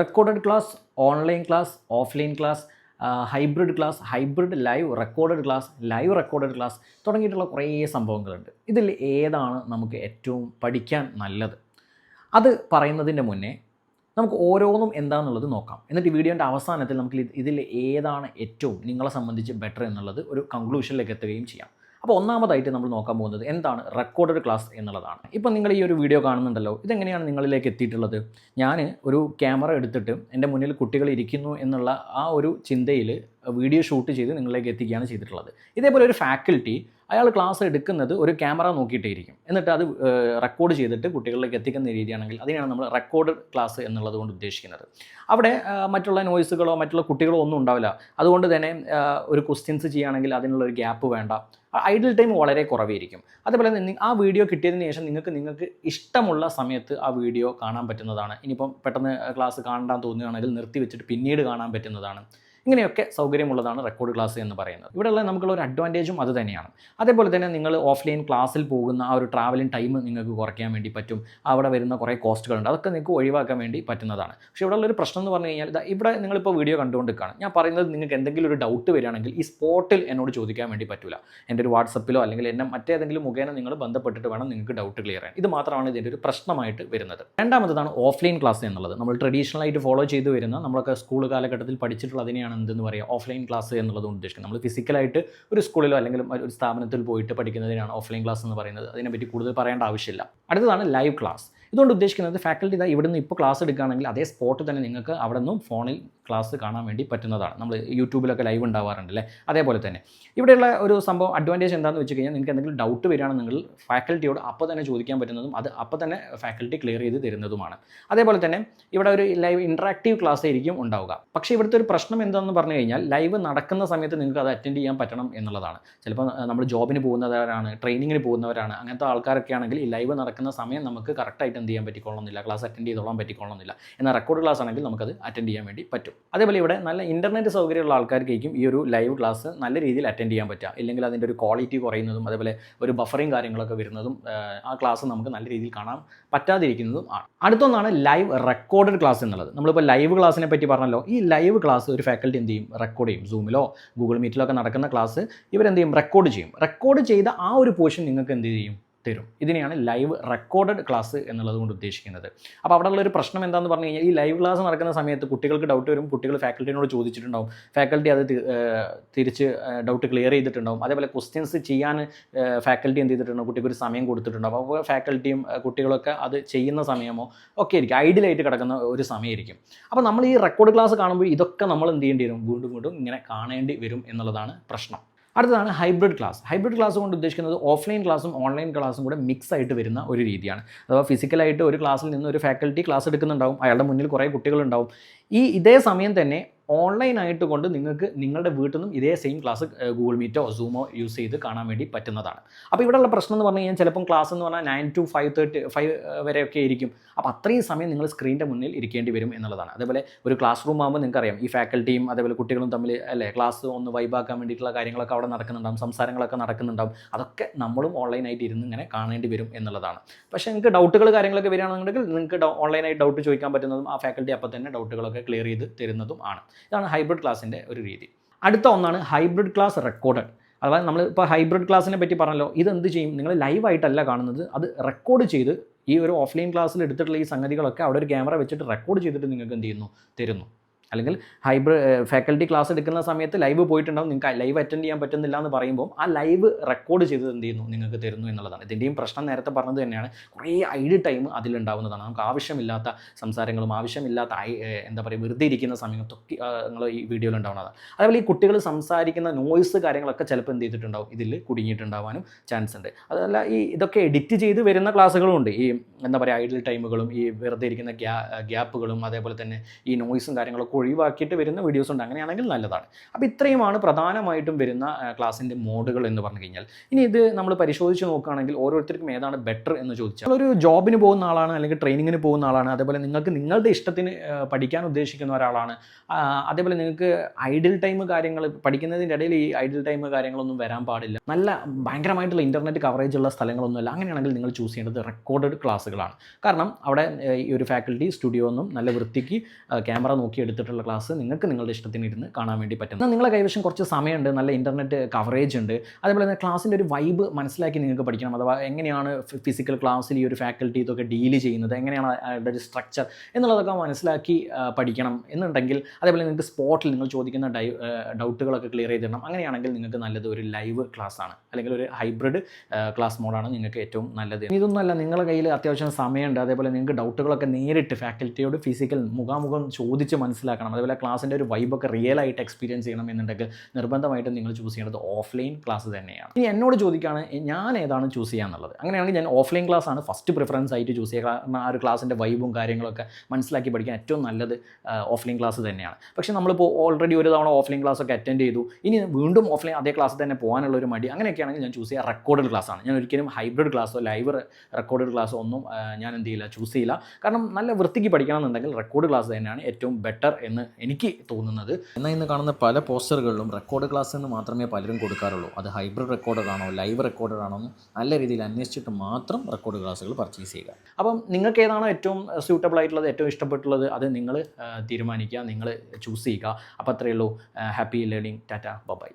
Recorded class, online class, offline class, hybrid class, hybrid live recorded class, live recorded class തുടങ്ങിയിട്ടുള്ള കുറേ സംഭവങ്ങളുണ്ട്. ഇതിൽ ഏതാണ് നമുക്ക് ഏറ്റവും പഠിക്കാൻ നല്ലത്? അത് പറയുന്നതിൻ്റെ മുന്നേ നമുക്ക് ഓരോന്നും എന്താണെന്നുള്ളത് നോക്കാം. എന്നിട്ട് ഈ വീഡിയോൻ്റെ അവസാനത്തിൽ നമുക്ക് ഇതിൽ ഏതാണ് ഏറ്റവും നിങ്ങളെ സംബന്ധിച്ച് ബെറ്റർ എന്നുള്ളത് ഒരു കൺക്ലൂഷനിലേക്ക് എത്തുകയും ചെയ്യാം. അപ്പോൾ ഒന്നാമതായിട്ട് നമ്മൾ നോക്കാൻ പോകുന്നത് എന്താണ് റെക്കോർഡഡ് ക്ലാസ് എന്നുള്ളതാണ്. ഇപ്പം നിങ്ങൾ ഈ ഒരു വീഡിയോ കാണുന്നുണ്ടല്ലോ, ഇതെങ്ങനെയാണ് നിങ്ങളിലേക്ക് എത്തിയിട്ടുള്ളത്? ഞാൻ ഒരു ക്യാമറ എടുത്തിട്ട് എൻ്റെ മുന്നിൽ കുട്ടികൾ ഇരിക്കുന്നു എന്നുള്ള ആ ഒരു ചിന്തയിൽ വീഡിയോ ഷൂട്ട് ചെയ്ത് നിങ്ങളിലേക്ക് എത്തിക്കുകയാണ് ചെയ്തിട്ടുള്ളത്. ഇതേപോലെ ഒരു ഫാക്കൽറ്റി അയാൾ ക്ലാസ് എടുക്കുന്നത് ഒരു ക്യാമറ നോക്കിയിട്ടേ ഇരിക്കും, എന്നിട്ട് അത് റെക്കോർഡ് ചെയ്തിട്ട് കുട്ടികളിലേക്ക് എത്തിക്കുന്ന രീതിയാണെങ്കിൽ അതിനാണ് നമ്മൾ റെക്കോർഡ് ക്ലാസ് എന്നുള്ളത് കൊണ്ട് ഉദ്ദേശിക്കുന്നത്. അവിടെ മറ്റുള്ള നോയ്സുകളോ മറ്റുള്ള കുട്ടികളോ ഒന്നും ഉണ്ടാവില്ല. അതുകൊണ്ട് തന്നെ ഒരു ക്വസ്റ്റ്യൻസ് ചെയ്യുകയാണെങ്കിൽ അതിനുള്ളൊരു ഗ്യാപ്പ് വേണ്ട, ഐഡിൽ ടൈം വളരെ കുറവായിരിക്കും. അതേപോലെ തന്നെ ആ വീഡിയോ കിട്ടിയതിന് ശേഷം നിങ്ങൾക്ക് ഇഷ്ടമുള്ള സമയത്ത് ആ വീഡിയോ കാണാൻ പറ്റുന്നതാണ്. ഇനിയിപ്പം പെട്ടെന്ന് ക്ലാസ് കാണാൻ തോന്നുകയാണെങ്കിൽ നിർത്തി വെച്ചിട്ട് പിന്നീട് കാണാൻ പറ്റുന്നതാണ്. ഇങ്ങനെയൊക്കെ സൗകര്യമുള്ളതാണ് റെക്കോർഡ് ക്ലാസ് എന്ന് പറയുന്നത്. ഇവിടെയുള്ള നമുക്കുള്ള ഒരു അഡ്വാൻറ്റേജും അത് തന്നെയാണ്. അതേപോലെ തന്നെ നിങ്ങൾ ഓഫ്ലൈൻ ക്ലാസ്സിൽ പോകുന്ന ആ ഒരു ട്രാവലിംഗ് ടൈം നിങ്ങൾക്ക് കുറയ്ക്കാൻ വേണ്ടി പറ്റും. അവിടെ വരുന്ന കുറേ കോസ്റ്റുകളുണ്ട്, അതൊക്കെ നിങ്ങൾക്ക് ഒഴിവാക്കാൻ വേണ്ടി പറ്റുന്നതാണ്. പക്ഷേ ഇവിടെ ഉള്ളൊരു പ്രശ്നം എന്ന് പറഞ്ഞു കഴിഞ്ഞാൽ, ഇവിടെ നിങ്ങളിപ്പോൾ വീഡിയോ കണ്ടുകൊണ്ടിരിക്കുകയാണ്, ഞാൻ പറയുന്നത് നിങ്ങൾക്ക് എന്തെങ്കിലും ഒരു ഡൗട്ട് വരികയാണെങ്കിൽ ഈ സ്പോട്ടിൽ എന്നോട് ചോദിക്കാൻ വേണ്ടി പറ്റില്ല. എൻ്റെ ഒരു വാട്സപ്പിലോ അല്ലെങ്കിൽ എന്നെ മറ്റേതെങ്കിലും മുഖേന നിങ്ങൾ ബന്ധപ്പെട്ടിട്ട് വേണം നിങ്ങൾക്ക് ഡൗട്ട് ക്ലിയർ ചെയ്യാൻ. ഇത് മാത്രമാണ് ഇതിൻ്റെ ഒരു പ്രശ്നമായിട്ട് വരുന്നത്. രണ്ടാമതാണ് ഓഫ്ലൈൻ ക്ലാസ് എന്നുള്ളത്. നമ്മൾ ട്രഡീഷണലായിട്ട് ഫോളോ ചെയ്ത് വരുന്ന, നമ്മളൊക്കെ സ്കൂൾ കാലഘട്ടത്തിൽ പഠിച്ചിട്ടുള്ളതിനെയാണ് എന്തെന്ന് പറയുക ഓഫ്ലൈൻ ക്ലാസ് എന്നുള്ളത് ഉദ്ദേശിക്കുന്നത്. നമ്മൾ ഫിസിക്കലായിട്ട് ഒരു സ്കൂളിലോ അല്ലെങ്കിൽ ഒരു സ്ഥാപനത്തിൽ പോയിട്ട് പഠിക്കുന്നതിനാണ് ഓഫ്ലൈൻ ക്ലാസ് എന്ന് പറയുന്നത്. അതിനെപ്പറ്റി കൂടുതൽ പറയേണ്ട ആവശ്യമില്ല. അടുത്തതാണ് ലൈവ് ക്ലാസ്. ഇതുകൊണ്ട് ഉദ്ദേശിക്കുന്നത് ഫാക്കൽറ്റി ഇവിടെ നിന്ന് ഇപ്പോൾ ക്ലാസ് എടുക്കുകയാണെങ്കിൽ അതേ സ്പോട്ടിൽ തന്നെ നിങ്ങൾക്ക് അവിടെ നിന്നും ഫോണിൽ ക്ലാസ് കാണാൻ വേണ്ടി പറ്റുന്നതാണ്. നമ്മൾ യൂട്യൂബിലൊക്കെ ലൈവ് ഉണ്ടാവാറുണ്ടല്ലേ, അതേപോലെ തന്നെ ഇവിടെയുള്ള ഒരു സംഭവം അഡ്വാൻറ്റേജ് എന്താണെന്ന് വെച്ച് കഴിഞ്ഞാൽ, നിങ്ങൾക്ക് എന്തെങ്കിലും ഡൗട്ട് വരികയാണെന്നുണ്ടെങ്കിൽ ഫാക്കൽറ്റിയോട് അപ്പോൾ തന്നെ ചോദിക്കാൻ പറ്റുന്നതും അത് അപ്പോൾ തന്നെ ഫാക്കൽറ്റി ക്ലിയർ ചെയ്ത് തരുന്നതുമാണ്. അതേപോലെ തന്നെ ഇവിടെ ഒരു ലൈവ് ഇൻട്രാക്റ്റീവ് ക്ലാസ് ആയിരിക്കും ഉണ്ടാവുക. പക്ഷേ ഇവിടുത്തെ ഒരു പ്രശ്നം എന്താണെന്ന് പറഞ്ഞു കഴിഞ്ഞാൽ, ലൈവ് നടക്കുന്ന സമയത്ത് നിങ്ങൾക്ക് അത് അറ്റൻഡ് ചെയ്യാൻ പറ്റണം എന്നുള്ളതാണ്. ചിലപ്പോൾ നമ്മൾ ജോബിന് പോകുന്നവരാണ്, ട്രെയിനിങ്ങിന് പോകുന്നവരാണ്, അങ്ങനത്തെ ആൾക്കാരൊക്കെ ആണെങ്കിൽ ഈ ലൈവ് നടക്കുന്ന സമയം നമുക്ക് കറക്റ്റായിട്ട് എന്ത് ചെയ്യാൻ പറ്റിക്കൊള്ളുന്നില്ല, ക്ലാസ് അറ്റൻഡ് ചെയ്തോളാൻ പറ്റിക്കൊള്ളുന്നില്ല. എന്നാൽ റെക്കോർഡ് ക്ലാസ് ആണെങ്കിൽ നമുക്കത് അറ്റൻഡ് ചെയ്യാൻ വേണ്ടി പറ്റും. അതേപോലെ ഇവിടെ നല്ല ഇൻ്റർനെറ്റ് സൗകര്യമുള്ള ആൾക്കാർക്കായിരിക്കും ഈ ഒരു ലൈവ് ക്ലാസ് നല്ല രീതിയിൽ അറ്റൻഡ് ചെയ്യാൻ പറ്റുക. ഇല്ലെങ്കിൽ അതിൻ്റെ ഒരു ക്വാളിറ്റി കുറയുന്നതും അതേപോലെ ഒരു ബഫറിങ് കാര്യങ്ങളൊക്കെ വരുന്നതും ആ ക്ലാസ് നമുക്ക് നല്ല രീതിയിൽ കാണാൻ പറ്റാതിരിക്കുന്നതും ആണ്. അടുത്തൊന്നാണ് ലൈവ് റെക്കോർഡഡ് ക്ലാസ് എന്നുള്ളത്. നമ്മളിപ്പോൾ ലൈവ് ക്ലാസ്സിനെ പറ്റി പറഞ്ഞല്ലോ, ഈ ലൈവ് ക്ലാസ് ഒരു ഫാക്കൽറ്റി എന്ത് ചെയ്യും, റെക്കോർഡ് ചെയ്യും. സൂമിലോ ഗൂഗിൾ മീറ്റിലോ ഒക്കെ നടക്കുന്ന ക്ലാസ് ഇവരെന്ത് ചെയ്യും, റെക്കോർഡ് ചെയ്യും. റെക്കോർഡ് ചെയ്ത ആ ഒരു പോർഷൻ നിങ്ങൾക്ക് എന്ത് ചെയ്യും, തരും. ഇതിനെയാണ് ലൈവ് റെക്കോർഡഡ് ക്ലാസ് എന്നുള്ളത് കൊണ്ട് ഉദ്ദേശിക്കുന്നത്. അപ്പോൾ അവിടെ ഉള്ളൊരു പ്രശ്നം എന്താണെന്ന് പറഞ്ഞു കഴിഞ്ഞാൽ, ഈ ലൈവ് ക്ലാസ് നടക്കുന്ന സമയത്ത് കുട്ടികൾക്ക് ഡൗട്ട് വരും, കുട്ടികൾ ഫാക്കൽറ്റിനോട് ചോദിച്ചിട്ടുണ്ടാവും, ഫാക്കൽറ്റി അത് തിരിച്ച് ഡൗട്ട് ക്ലിയർ ചെയ്തിട്ടുണ്ടാവും. അതേപോലെ ക്വസ്റ്റ്യൻസ് ചെയ്യാൻ ഫാക്കൽറ്റി എന്ത് ചെയ്തിട്ടുണ്ടാവും, കുട്ടിക്ക് ഒരു സമയം കൊടുത്തിട്ടുണ്ടാവും. അപ്പോൾ ഫാക്കൽറ്റിയും കുട്ടികളൊക്കെ അത് ചെയ്യുന്ന സമയമോ ഒക്കെ ആയിരിക്കും ഐഡിയലായിട്ട് കിടക്കുന്ന ഒരു സമയമായിരിക്കും. അപ്പോൾ നമ്മൾ ഈ റെക്കോർഡ് ക്ലാസ് കാണുമ്പോൾ ഇതൊക്കെ നമ്മൾ എന്ത് ചെയ്യേണ്ടി വരും, വീണ്ടും ഇങ്ങനെ കാണേണ്ടി വരും എന്നുള്ളതാണ് പ്രശ്നം. അടുത്തതാണ് ഹൈബ്രിഡ് ക്ലാസ്. ഹൈബ്രിഡ് ക്ലാസ് കൊണ്ട് ഉദ്ദേശിക്കുന്നത് ഓഫ്ലൈൻ ക്ലാസ്സും ഓൺലൈൻ ക്ലാസ്സും കൂടെ മിക്സ് ആയിട്ട് വരുന്ന ഒരു രീതിയാണ്. അഥവാ ഫിസിക്കലായിട്ട് ഒരു ക്ലാസ്സിൽ നിന്ന് ഒരു ഫാക്കൽറ്റി ക്ലാസ് എടുക്കുന്നുണ്ടാവും, അയാളുടെ മുന്നിൽ കുറേ കുട്ടികളുണ്ടാവും. ഇതേ സമയം തന്നെ ഓൺലൈനായിട്ട് കൊണ്ട് നിങ്ങൾക്ക് നിങ്ങളുടെ വീട്ടിൽ നിന്നും ഇതേ same class Google മീറ്റോ Sumo use ചെയ്ത് കാണാൻ വേണ്ടി പറ്റുന്നതാണ്. അപ്പോൾ ഇവിടെയുള്ള പ്രശ്നം എന്ന് പറഞ്ഞു കഴിഞ്ഞാൽ, ചിലപ്പം ക്ലാസ് എന്ന് പറഞ്ഞാൽ 9 to 5 വരെയൊക്കെ ആയിരിക്കും. അപ്പോൾ അത്രയും സമയം നിങ്ങൾ സ്ക്രീനിൻ്റെ മുന്നിൽ ഇരിക്കേണ്ടി വരും എന്നുള്ളതാണ്. അതേപോലെ ഒരു ക്ലാസ് റൂം ആകുമ്പോൾ നിങ്ങൾക്കറിയാം, ഈ ഫാക്കൽറ്റിയും അതേപോലെ കുട്ടികളും തമ്മിൽ അല്ലേ ക്ലാസ് ഒന്ന് വൈബാക്കാൻ വേണ്ടിയിട്ടുള്ള കാര്യങ്ങളൊക്കെ അവിടെ നടക്കുന്നുണ്ടാവും, സംസാരങ്ങളൊക്കെ നടക്കുന്നുണ്ടാവും. അതൊക്കെ നമ്മളും ഓൺലൈനായിട്ട് ഇരുന്ന് ഇങ്ങനെ കാണേണ്ടി വരും എന്നുള്ളതാണ്. പക്ഷേ നിങ്ങൾക്ക് ഡൗട്ടുകൾ കാര്യങ്ങളൊക്കെ വരികയാണെന്നുണ്ടെങ്കിൽ നിങ്ങൾക്ക് ഓൺലൈനായിട്ട് ഡൗട്ട് ചോദിക്കാൻ പറ്റുന്നതും ആ ഫാക്കൽറ്റി അപ്പോൾ തന്നെ ഡൗട്ടുകളൊക്കെ ക്ലിയർ ചെയ്ത് തരുന്നതും ആണ്. ഇതാണ് ഹൈബ്രിഡ് ക്ലാസ്സിൻ്റെ ഒരു രീതി. അടുത്ത ഒന്നാണ് ഹൈബ്രിഡ് ക്ലാസ് റെക്കോർഡഡ്. അതായത് നമ്മൾ ഇപ്പോൾ ഹൈബ്രിഡ് ക്ലാസ്സിനെ പറ്റി പറഞ്ഞല്ലോ, ഇതെന്ത് ചെയ്യും, നിങ്ങൾ ലൈവായിട്ടല്ല കാണുന്നത്, അത് റെക്കോർഡ് ചെയ്ത് ഈ ഒരു ഓഫ്ലൈൻ ക്ലാസ്സിൽ എടുത്തിട്ടുള്ള ഈ സംഗതികളൊക്കെ അവിടെ ഒരു ക്യാമറ വെച്ചിട്ട് റെക്കോർഡ് ചെയ്തിട്ട് നിങ്ങൾക്ക് എന്ത് ചെയ്യുന്നു, തരുന്നു. അല്ലെങ്കിൽ ഫാക്കൽറ്റി ക്ലാസ് എടുക്കുന്ന സമയത്ത് ലൈവ് പോയിട്ടുണ്ടാവും, നിങ്ങൾക്ക് ലൈവ് അറ്റൻഡ് ചെയ്യാൻ പറ്റുന്നില്ല എന്ന് പറയുമ്പോൾ ആ ലൈവ് റെക്കോർഡ് ചെയ്തത് എന്ത് ചെയ്യുന്നു, നിങ്ങൾക്ക് തരുന്നു എന്നുള്ളതാണ്. ഇതിൻ്റെയും പ്രശ്നം നേരത്തെ പറഞ്ഞത് തന്നെയാണ്, കുറേ ഐഡിയ ടൈം അതിലുണ്ടാവുന്നതാണ്. നമുക്ക് ആവശ്യമില്ലാത്ത സംസാരങ്ങളും ആവശ്യമില്ലാത്ത എന്താ പറയുക വെറുതെ ഇരിക്കുന്ന സമയത്തൊക്കെ നിങ്ങൾ ഈ വീഡിയോയിൽ ഉണ്ടാവുന്നതാണ്. അതേപോലെ ഈ കുട്ടികൾ സംസാരിക്കുന്ന നോയ്സ് കാര്യങ്ങളൊക്കെ ചിലപ്പോൾ എന്ത് ചെയ്തിട്ടുണ്ടാവും, ഇതിൽ കുടുങ്ങിയിട്ടുണ്ടാവാനും ചാൻസ് ഉണ്ട്. അതല്ല ഇതൊക്കെ എഡിറ്റ് ചെയ്ത് വരുന്ന ക്ലാസ്സുകളും ഉണ്ട്. ഈ എന്താ പറയുക ഐഡിയൽ ടൈമുകളും ഈ വെറുതെ ഇരിക്കുന്ന ഗ്യാപ്പുകളും അതേപോലെ തന്നെ ഈ നോയ്സും കാര്യങ്ങളൊക്കെ ഒക്കെ ഒഴിവാക്കിയിട്ട് വരുന്ന വീഡിയോസ് ഉണ്ട്, അങ്ങനെയാണെങ്കിൽ നല്ലതാണ്. അപ്പോൾ ഇത്രയുമാണ് പ്രധാനമായിട്ടും വരുന്ന ക്ലാസ്സിൻ്റെ മോഡുകൾ എന്ന് പറഞ്ഞു കഴിഞ്ഞാൽ. ഇനി ഇത് നമ്മൾ പരിശോധിച്ച് നോക്കുകയാണെങ്കിൽ ഓരോരുത്തർക്കും ഏതാണ് ബെറ്റർ എന്ന് ചോദിച്ചാൽ, ഒരു ജോബിന് പോകുന്ന ആളാണ് അല്ലെങ്കിൽ ട്രെയിനിങ്ങിന് പോകുന്ന ആളാണ്, അതേപോലെ നിങ്ങൾക്ക് നിങ്ങളുടെ ഇഷ്ടത്തിന് പഠിക്കാൻ ഉദ്ദേശിക്കുന്ന ഒരാളാണ്, അതേപോലെ നിങ്ങൾക്ക് ഐഡിൽ ടൈം കാര്യങ്ങൾ പഠിക്കുന്നതിൻ്റെ ഇടയിൽ ഈ ഐഡിൽ ടൈം കാര്യങ്ങളൊന്നും വരാൻ പാടില്ല, നല്ല ഭയങ്കരമായിട്ടുള്ള ഇൻ്റർനെറ്റ് കവറേജ് ഉള്ള സ്ഥലങ്ങളൊന്നുമല്ല, അങ്ങനെയാണെങ്കിൽ നിങ്ങൾ ചൂസ് ചെയ്യേണ്ടത് റെക്കോർഡഡ് ക്ലാസ്സുകളാണ്. കാരണം അവിടെ ഈ ഒരു ഫാക്കൽറ്റി സ്റ്റുഡിയോ ഒന്നും നല്ല വൃത്തിക്ക് ക്യാമറ നോക്കി എടുത്തിട്ടുള്ള ക്ലാസ് നിങ്ങൾക്ക് നിങ്ങളുടെ ഇഷ്ടത്തിന് ഇരുന്ന് കാണാൻ വേണ്ടി പറ്റും. എന്നാൽ നിങ്ങളുടെ കൈവശം കുറച്ച് സമയമുണ്ട്, നല്ല ഇൻ്റർനെറ്റ് കവറേജ് ഉണ്ട്, അതേപോലെ തന്നെ ക്ലാസ്സിൻ്റെ ഒരു വൈബ് മനസ്സിലാക്കി നിങ്ങൾക്ക് പഠിക്കണം. അഥവാ എങ്ങനെയാണ് ഫിസിക്കൽ ക്ലാസ്സിൽ ഈ ഒരു ഫാക്കൽറ്റി ഇതൊക്കെ ഡീൽ ചെയ്യുന്നത്, എങ്ങനെയാണ് അതിൻ്റെ ഒരു സ്ട്രക്ചർ എന്നുള്ളതൊക്കെ മനസ്സിലാക്കി പഠിക്കണം എന്നുണ്ടെങ്കിൽ, അതേപോലെ നിങ്ങൾക്ക് സ്പോട്ടിൽ നിങ്ങൾ ചോദിക്കുന്ന ഡൗട്ടുകളൊക്കെ ക്ലിയർ ചെയ്ത് തരണം. അങ്ങനെയാണെങ്കിൽ നിങ്ങൾക്ക് നല്ലത് ഒരു ലൈവ് ക്ലാസ് ആണ്, അല്ലെങ്കിൽ ഒരു ഹൈബ്രിഡ് ക്ലാസ് മോഡാണ് നിങ്ങൾക്ക് ഏറ്റവും നല്ലത്. ഇതൊന്നുമല്ല, നിങ്ങളുടെ കയ്യിൽ അത്യാവശ്യം സമയമുണ്ട്, അതേപോലെ നിങ്ങൾക്ക് ഡൗട്ടുകളൊക്കെ നേരിട്ട് ഫാക്കൽറ്റിയോട് ഫിസിക്കൽ മുഖാമുഖം ചോദിച്ച് മനസ്സിലാക്കണം, അതേപോലെ ക്ലാസ്സിൻ്റെ ഒരു വൈബൊക്കെ റിയൽ ആയിട്ട് എക്സ്പീരിയൻസ് ചെയ്യണം എന്നുണ്ടെങ്കിൽ നിർബന്ധമായിട്ടും നിങ്ങൾ ചൂസ് ചെയ്യേണ്ടത് ഓഫ്ലൈൻ ക്ലാസ് തന്നെയാണ്. ഇനി എന്നോട് ചോദിക്കുകയാണ് ഞാൻ ഏതാണ് ചൂസ് ചെയ്യാന്നുള്ളത്, അങ്ങനെയാണെങ്കിൽ ഞാൻ ഓഫ്ലൈൻ ക്ലാസ് ആണ് ഫസ്റ്റ് പ്രിഫറൻസ് ആയിട്ട് ചൂസ് ചെയ്യുക. കാരണം ആ ഒരു ക്ലാസ്സിൻ്റെ വൈബും കാര്യങ്ങളൊക്കെ മനസ്സിലാക്കി പഠിക്കാൻ ഏറ്റവും നല്ലത് ഓഫ്ലൈൻ ക്ലാസ് തന്നെയാണ്. പക്ഷേ നമ്മളിപ്പോൾ ഓൾറെഡി ഒരു തവണ ഓഫ്ലൈൻ ക്ലാസ് ഒക്കെ അറ്റൻഡ് ചെയ്തു, ഇനി വീണ്ടും ഓഫ്ലൈൻ അതേ ക്ലാസ് തന്നെ പോകാനുള്ള ഒരു മടി, അങ്ങനെയൊക്കെയാണെങ്കിൽ ഞാൻ ചൂസ് ചെയ്യുക റെക്കോർഡഡ് ക്ലാസ് ആണ്. ഞാൻ ഒരിക്കലും ഹൈബ്രിഡ് ക്ലാസ്സോ ലൈവ് റെക്കോർഡഡ് ക്ലാസ്സോ ഒന്നും ഞാൻ എന്ത് ചെയ്യില്ല, ചൂസ് ചെയ്യില്ല. കാരണം നല്ല വൃത്തിക്ക് പഠിക്കണമെന്നുണ്ടെങ്കിൽ റെക്കോർഡ് ക്ലാസ് തന്നെയാണ് ഏറ്റവും ബെറ്റർ എന്ന് എനിക്ക് തോന്നുന്നത്. എന്നാൽ ഇന്ന് കാണുന്ന പല പോസ്റ്ററുകളിലും റെക്കോർഡ് ക്ലാസ് എന്ന് മാത്രമേ പലരും കൊടുക്കാറുള്ളൂ. അത് ഹൈബ്രിഡ് റെക്കോർഡഡ് ആണോ ലൈവ് റെക്കോർഡഡ് ആണോ എന്ന് നല്ല രീതിയിൽ അന്വേഷിച്ചിട്ട് മാത്രം റെക്കോർഡ് ക്ലാസ്സുകൾ പർച്ചേസ് ചെയ്യുക. അപ്പം നിങ്ങൾക്ക് ഏതാണോ ഏറ്റവും സ്യൂട്ടബിൾ ആയിട്ടുള്ളത്, ഏറ്റവും ഇഷ്ടപ്പെട്ടുള്ളത്, അത് നിങ്ങൾ തീരുമാനിക്കുക, നിങ്ങൾ ചൂസ് ചെയ്യുക. അപ്പോൾ അത്രയേ ഉള്ളൂ. Happy learning. Tata, by.